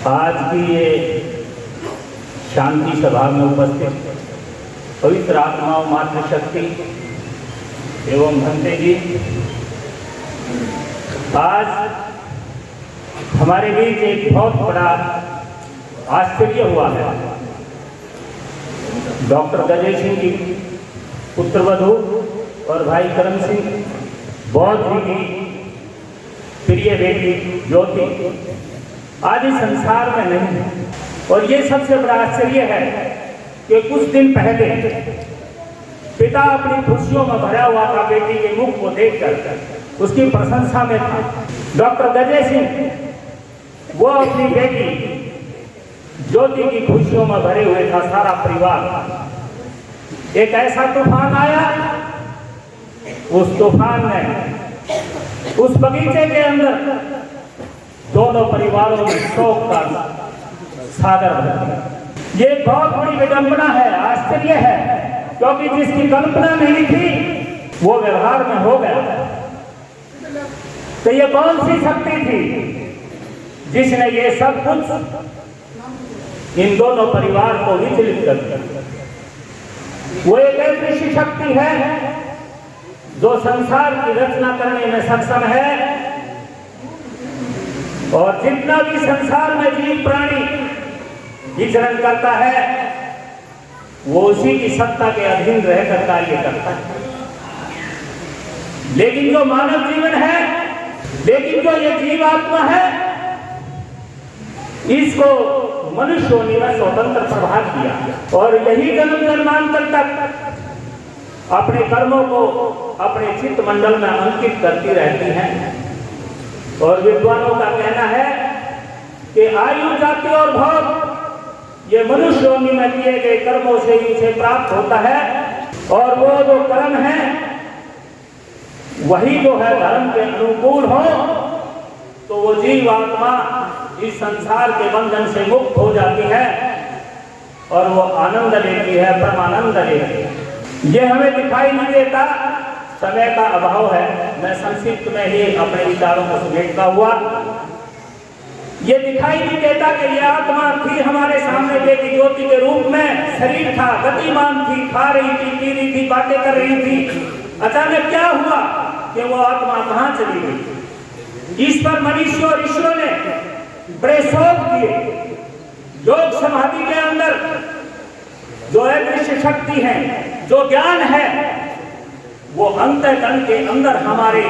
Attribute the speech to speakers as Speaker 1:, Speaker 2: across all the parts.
Speaker 1: आज की ये शांति सभा में उपस्थित पवित्र आत्माओं मातृशक्ति एवं भंते जी, आज हमारे बीच एक बहुत बड़ा आश्चर्य हुआ है। डॉक्टर गजय सिंह जी पुत्रवधू और भाई करम सिंह बौद्ध जी की प्रिय बेटी ज्योति आज इस संसार में नहीं है। और ये सबसे बड़ा आश्चर्य है कि कुछ दिन पहले पिता अपनी खुशियों में भरा हुआ था, बेटी के मुख को देखकर उसकी प्रशंसा में था। डॉक्टर गजय सिंह वो अपनी बेटी ज्योति की खुशियों में भरे हुए था, सारा परिवार। एक ऐसा तूफान आया, उस तूफान ने उस बगीचे के अंदर दोनों परिवारों में शोक का सागर भर दिया। ये बहुत बड़ी विडंबना है, आश्चर्य है, क्योंकि जिसकी कल्पना नहीं थी वो व्यवहार में हो गया। तो ये कौन सी शक्ति थी जिसने ये सब कुछ इन दोनों परिवार को विचलित कर दिया? वो एक ऐसी शक्ति है जो संसार की रचना करने में सक्षम है, और जितना भी संसार में जीव प्राणी विचरण करता है वो उसी की सत्ता के अधीन रहकर कार्य करता है। लेकिन जो मानव जीवन है, लेकिन जो ये जीवात्मा है, इसको मनुष्यों ने स्वतंत्र प्रभाव दिया और यही जन्म जन्मांतर तक अपने कर्मों को अपने चित्त मंडल में अंकित करती रहती हैं। और विद्वानों का कहना है कि आयु, जाति और भोग ये मनुष्य योनि में किए गए कर्मों से ही उसे प्राप्त होता है, और वो जो कर्म है वही जो है धर्म के अनुकूल हो तो वो जीवात्मा इस संसार के बंधन से मुक्त हो जाती है और वो आनंद लेती है, परमानंद लेती है। ये हमें दिखाई नहीं देता, समय का अभाव है। मैं संक्षिप्त में ही अपने विचारों को समेटता हुआ, ये दिखाई नहीं देता कि ये आत्मा थी हमारे सामने बेटी ज्योति के रूप में, शरीर था, गतिमान थी, खा रही थी, पी रही थी, बातें कर रही थी। अचानक क्या हुआ कि वो आत्मा कहाँ चली गई? इस पर मनुष्य और ईश्वर ने बड़े शोध किए। योग समाधि के अंदर जो अदृश्य शक्ति है, जो ज्ञान है, वो अंतःकरण के अंदर हमारे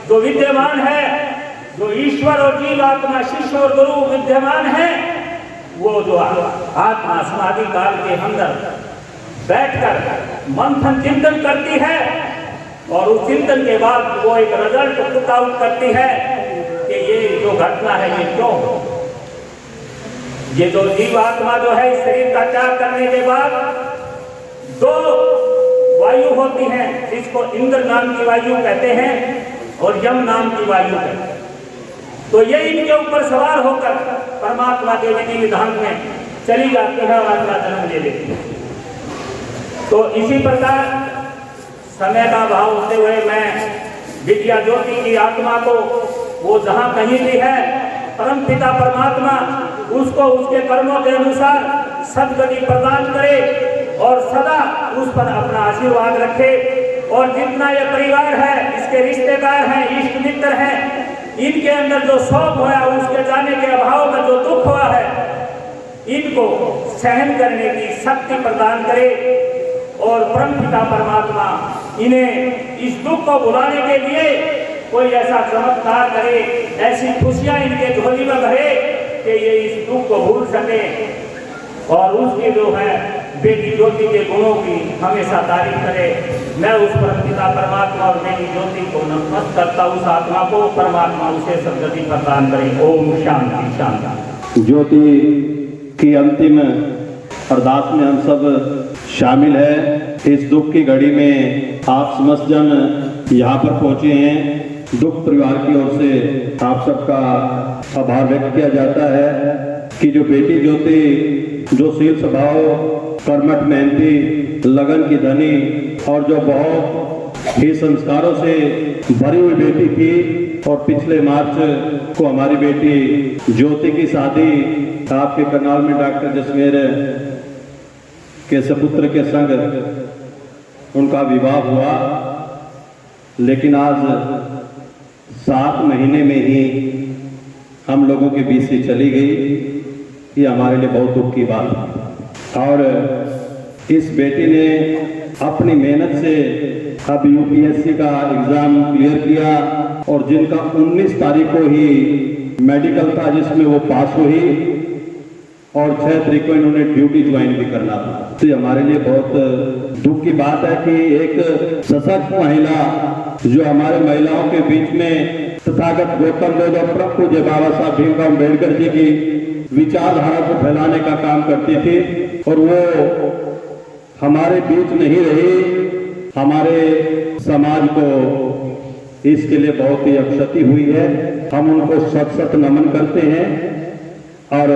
Speaker 1: जो विद्यमान है, जो ईश्वर और जीवात्मा, शिष्य और गुरु विद्यमान है, वो जो आत्मा समाधि काल के अंदर बैठकर मंथन चिंतन करती है और उस चिंतन के बाद वो एक रिजल्ट पुट आउट करती है कि ये जो घटना है ये क्यों हो। ये जो जीवात्मा जो है इस शरीर का त्याग करने के बाद दो वायु होती हैं, जिसको इंद्र नाम की वायु कहते हैं और यम नाम की वायु कहते हैं। तो ये इनके ऊपर सवार होकर परमात्मा के विधि विधान में चली जाती है और आत्मा जन्म ले लेती है। तो इसी प्रकार समय का भाव होते हुए मैं विद्या ज्योति की आत्मा को वो जहाँ कहीं भी है, परम पिता परमात्मा उसको उसके कर्मों के अनुसार सद्गति प्रदान करे और सदा उस पर अपना आशीर्वाद रखे। और जितना यह परिवार है, इसके रिश्तेदार हैं, इष्ट मित्र हैं, इनके अंदर जो शोक हुआ, उसके जाने के अभाव में जो दुख हुआ है, इनको सहन करने की शक्ति प्रदान करे और परम पिता परमात्मा इन्हें इस दुख को भुलाने के लिए कोई ऐसा चमत्कार करे, ऐसी खुशियां इनके झोली में भरे कि ये इस दुख को भूल सके और उसकी जो है बेटी ज्योति के गुणों की हमेशा तारीफ करे। मैं उस परम पिता परमात्मा और बेटी ज्योति को नमस्कार करता हूँ। उस आत्मा को परमात्मा उसे सद्गति प्रदान करे। ओम शांति शांति।
Speaker 2: ज्योति की अंतिम अरदास में हम सब शामिल है। इस दुख की घड़ी में आप समस्त जन यहाँ पर पहुँचे हैं। दुख परिवार की ओर से आप सबका आभार व्यक्त किया जाता है कि जो बेटी ज्योति, जो शील स्वभाव, कर्मठ, मेहनती, लगन की धनी और जो बहुत ही संस्कारों से भरी हुई बेटी थी, और पिछले मार्च को हमारी बेटी ज्योति की शादी आपके करनाल में डॉक्टर जसमेर के सपुत्र के संग उनका विवाह हुआ, लेकिन आज 7 महीने में ही हम लोगों के बीच से चली गई। ये हमारे लिए बहुत दुख की बात है। और इस बेटी ने अपनी मेहनत से अब यूपीएससी का एग्जाम क्लियर किया और जिनका 19 तारीख को ही मेडिकल था जिसमें वो पास हुई और 6 तारीख को इन्होंने ड्यूटी ज्वाइन भी करना था। तो हमारे लिए बहुत दुख की बात है कि एक सशक्त महिला जो हमारे महिलाओं के बीच में तथागत गौतम बुद्ध और पूज्य बाबा साहब भीमराव अम्बेडकर जी की विचारधारा को फैलाने का काम करती थी और वो हमारे बीच नहीं रही, हमारे समाज को इसके लिए बहुत ही क्षति हुई है। हम उनको सत सत नमन करते हैं और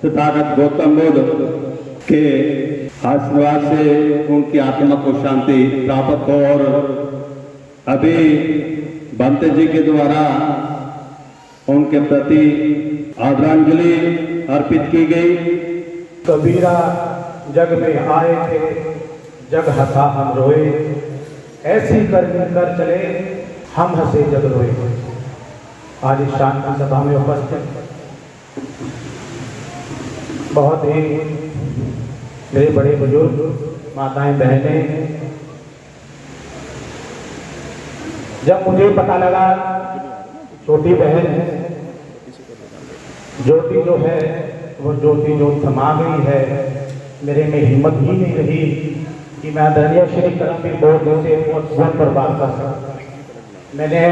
Speaker 2: तथागत गौतम बुद्ध के आशीर्वाद से उनकी आत्मा को शांति प्राप्त हो। और अभी बंते जी के द्वारा उनके प्रति आदरांजलि अर्पित की गई।
Speaker 3: कबीरा जग में आए थे, जग हंसा हम रोए, ऐसी कर चले हम हंसे जग रोए। आज इस शांति सभा में उपस्थित बहुत ही मेरे बड़े बुजुर्ग, माताएं, बहनें, जब मुझे पता लगा छोटी बहन ज्योति जो है वो ज्योति जो थमा गई है, मेरे में हिम्मत ही नहीं रही कि मैं आदरणीय श्री करमवीर बोर्ड से फोन पर बात कर सकता। मैंने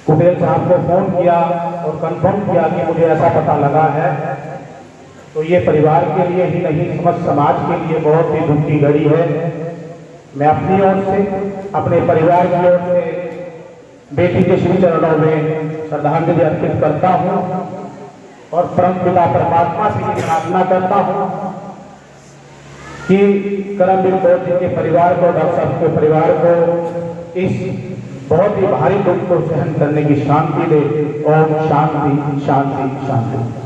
Speaker 3: कुबेर साहब को फोन किया और कंफर्म किया कि मुझे ऐसा पता लगा है। तो ये परिवार के लिए ही नहीं, समस्त समाज के लिए बहुत ही दुख की घड़ी है। मैं अपनी ओर से, अपने परिवार की ओर से बेटी के श्री चरणों में श्रद्धांजलि अर्पित करता हूँ और परम पिता परमात्मा से प्रार्थना करता हूँ कि करमवीर बोर्ड जी के परिवार को, डॉक्टर साहब के परिवार को इस बहुत ही भारी दुख को सहन करने की शांति दे। ओम शांति शांति शांति।